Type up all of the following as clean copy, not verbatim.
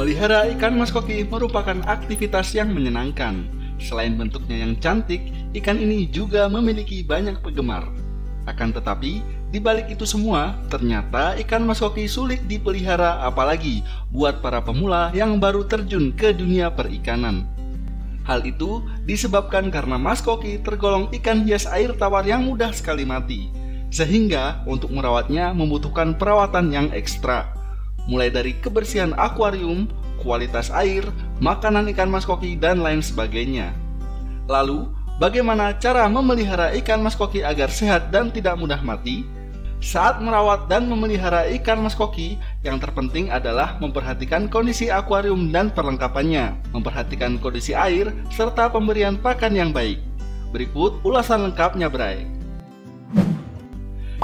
Memelihara ikan mas koki merupakan aktivitas yang menyenangkan. Selain bentuknya yang cantik, ikan ini juga memiliki banyak penggemar. Akan tetapi, di balik itu semua, ternyata ikan mas koki sulit dipelihara, apalagi buat para pemula yang baru terjun ke dunia perikanan. Hal itu disebabkan karena mas koki tergolong ikan hias air tawar yang mudah sekali mati, sehingga untuk merawatnya membutuhkan perawatan yang ekstra. Mulai dari kebersihan akuarium, kualitas air, makanan ikan mas koki, dan lain sebagainya. Lalu, bagaimana cara memelihara ikan mas koki agar sehat dan tidak mudah mati? Saat merawat dan memelihara ikan mas koki, yang terpenting adalah memperhatikan kondisi akuarium dan perlengkapannya, memperhatikan kondisi air, serta pemberian pakan yang baik. Berikut ulasan lengkapnya, Bray.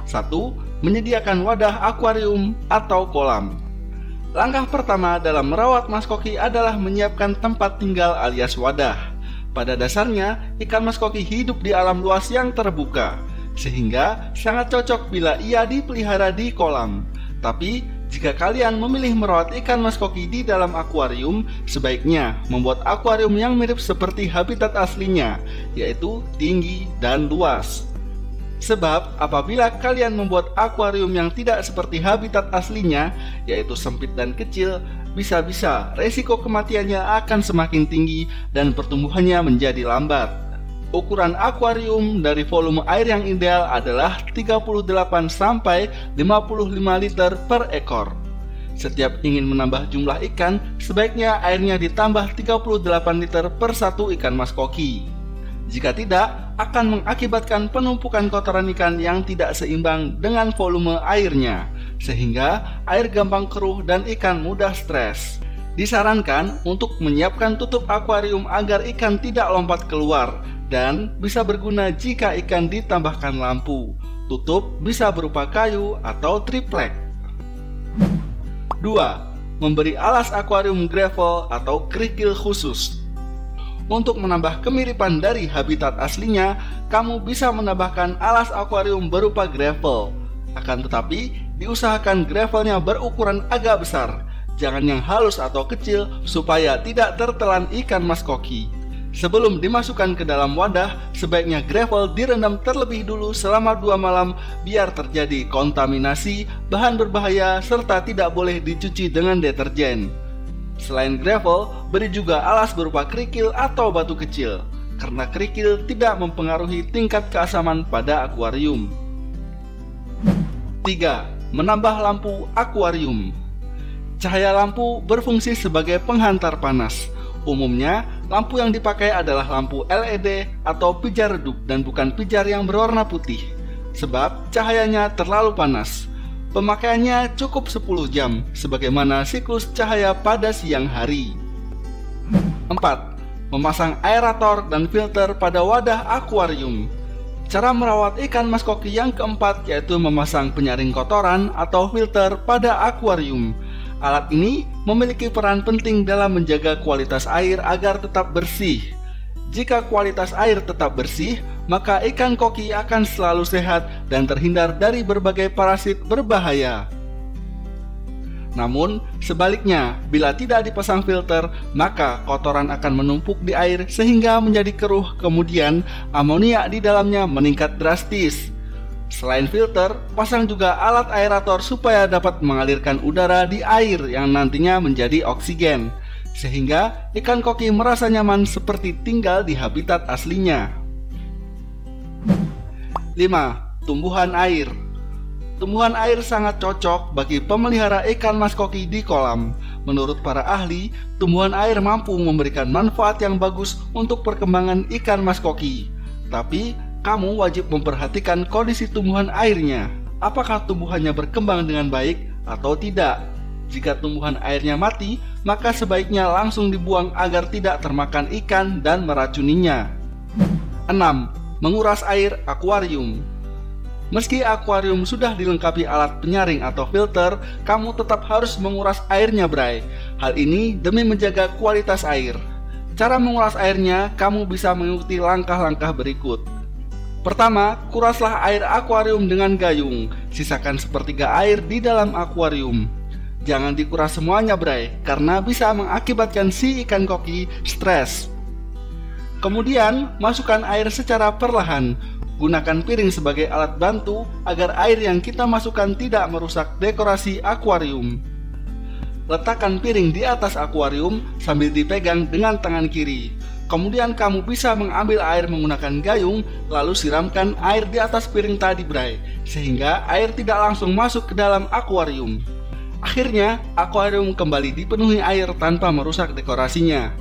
1. Menyediakan wadah akuarium atau kolam. Langkah pertama dalam merawat mas koki adalah menyiapkan tempat tinggal alias wadah. Pada dasarnya, ikan mas koki hidup di alam luas yang terbuka, sehingga sangat cocok bila ia dipelihara di kolam. Tapi, jika kalian memilih merawat ikan mas koki di dalam akuarium, sebaiknya membuat akuarium yang mirip seperti habitat aslinya, yaitu tinggi dan luas. Sebab apabila kalian membuat akuarium yang tidak seperti habitat aslinya, yaitu sempit dan kecil, bisa-bisa resiko kematiannya akan semakin tinggi dan pertumbuhannya menjadi lambat. Ukuran akuarium dari volume air yang ideal adalah 38 sampai 55 liter per ekor. Setiap ingin menambah jumlah ikan, sebaiknya airnya ditambah 38 liter per satu ikan mas koki. Jika tidak, akan mengakibatkan penumpukan kotoran ikan yang tidak seimbang dengan volume airnya, sehingga air gampang keruh dan ikan mudah stres. Disarankan untuk menyiapkan tutup akuarium agar ikan tidak lompat keluar, dan bisa berguna jika ikan ditambahkan lampu. Tutup bisa berupa kayu atau triplek. 2. Memberi alas akuarium gravel atau kerikil khusus. Untuk menambah kemiripan dari habitat aslinya, kamu bisa menambahkan alas akuarium berupa gravel. Akan tetapi, diusahakan gravelnya berukuran agak besar. Jangan yang halus atau kecil supaya tidak tertelan ikan mas koki. Sebelum dimasukkan ke dalam wadah, sebaiknya gravel direndam terlebih dulu selama 2 malam biar terjadi kontaminasi, bahan berbahaya, serta tidak boleh dicuci dengan deterjen. Selain gravel, beri juga alas berupa kerikil atau batu kecil, karena kerikil tidak mempengaruhi tingkat keasaman pada akuarium. 3. Menambah lampu akuarium. Cahaya lampu berfungsi sebagai penghantar panas. Umumnya, lampu yang dipakai adalah lampu LED atau pijar redup dan bukan pijar yang berwarna putih, sebab cahayanya terlalu panas. Pemakaiannya cukup 10 jam, sebagaimana siklus cahaya pada siang hari. 4. Memasang aerator dan filter pada wadah akuarium. Cara merawat ikan mas koki yang keempat yaitu memasang penyaring kotoran atau filter pada akuarium. Alat ini memiliki peran penting dalam menjaga kualitas air agar tetap bersih. Jika kualitas air tetap bersih, maka ikan koki akan selalu sehat dan terhindar dari berbagai parasit berbahaya. Namun, sebaliknya, bila tidak dipasang filter, maka kotoran akan menumpuk di air sehingga menjadi keruh, kemudian amonia di dalamnya meningkat drastis. Selain filter, pasang juga alat aerator supaya dapat mengalirkan udara di air yang nantinya menjadi oksigen, sehingga ikan koki merasa nyaman seperti tinggal di habitat aslinya. 5. Tumbuhan air. Tumbuhan air sangat cocok bagi pemelihara ikan mas koki di kolam. Menurut para ahli, tumbuhan air mampu memberikan manfaat yang bagus untuk perkembangan ikan mas koki. Tapi, kamu wajib memperhatikan kondisi tumbuhan airnya. Apakah tumbuhannya berkembang dengan baik atau tidak? Jika tumbuhan airnya mati, maka sebaiknya langsung dibuang agar tidak termakan ikan dan meracuninya. 6. Menguras air akuarium. Meski akuarium sudah dilengkapi alat penyaring atau filter, kamu tetap harus menguras airnya, Bray. Hal ini demi menjaga kualitas air. Cara menguras airnya, kamu bisa mengikuti langkah-langkah berikut. Pertama, kuraslah air akuarium dengan gayung. Sisakan sepertiga air di dalam akuarium. Jangan dikuras semuanya, Bray, karena bisa mengakibatkan si ikan koki stres. Kemudian, masukkan air secara perlahan. Gunakan piring sebagai alat bantu agar air yang kita masukkan tidak merusak dekorasi akuarium. Letakkan piring di atas akuarium sambil dipegang dengan tangan kiri. Kemudian kamu bisa mengambil air menggunakan gayung, lalu siramkan air di atas piring tadi, Bray, sehingga air tidak langsung masuk ke dalam akuarium. Akhirnya, akuarium kembali dipenuhi air tanpa merusak dekorasinya.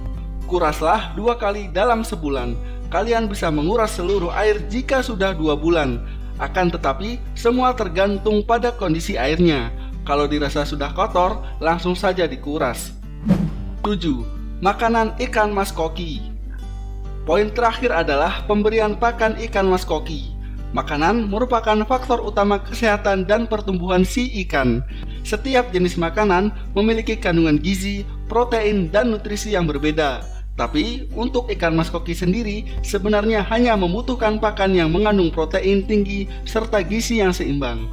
Kuraslah 2 kali dalam sebulan. Kalian bisa menguras seluruh air jika sudah 2 bulan. Akan tetapi, semua tergantung pada kondisi airnya. Kalau dirasa sudah kotor, langsung saja dikuras. 7. Makanan ikan mas koki. Poin terakhir adalah pemberian pakan ikan mas koki. Makanan merupakan faktor utama kesehatan dan pertumbuhan si ikan. Setiap jenis makanan memiliki kandungan gizi, protein, dan nutrisi yang berbeda. Tapi, untuk ikan mas koki sendiri sebenarnya hanya membutuhkan pakan yang mengandung protein tinggi serta gizi yang seimbang.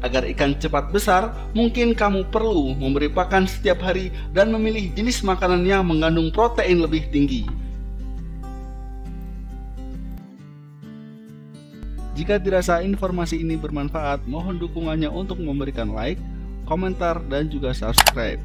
Agar ikan cepat besar, mungkin kamu perlu memberi pakan setiap hari dan memilih jenis makanan yang mengandung protein lebih tinggi. Jika dirasa informasi ini bermanfaat, mohon dukungannya untuk memberikan like, komentar, dan juga subscribe.